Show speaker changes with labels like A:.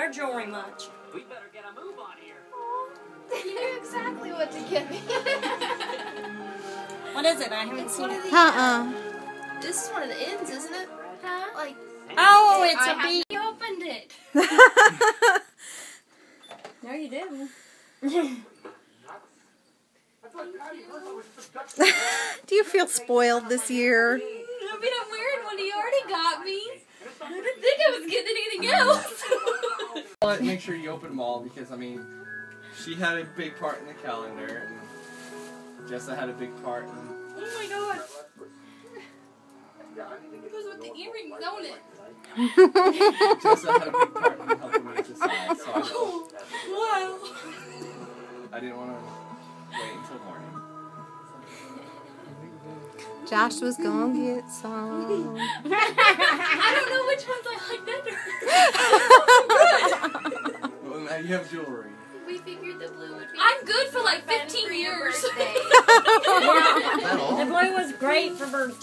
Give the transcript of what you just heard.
A: wear jewelry much.
B: We better get a move on here.
C: You knew exactly what to get me.
A: What is it? I haven't seen it.
C: This is one of the ends, isn't it? Huh? Like.
A: Oh, it's a bee.
C: You opened it.
A: No, you didn't.
D: Do you feel spoiled this year?
C: I mean, I'm wearing one he already got me. I didn't think I was getting anything else.
E: Make sure you open them all because, I mean, she had a big part in the calendar, and Jessa had a big part in...
C: Oh my god. It goes with the earrings, don't it?
E: Jessa had a big part in helping me decide, so
C: Wow.
E: I didn't want to wait until morning.
D: Josh was gonna get some.
C: I don't know which ones I like better.
E: Well, now you have jewelry.
C: We figured the blue would be. I'm good for like 15 years.
A: The blue was great for birthday.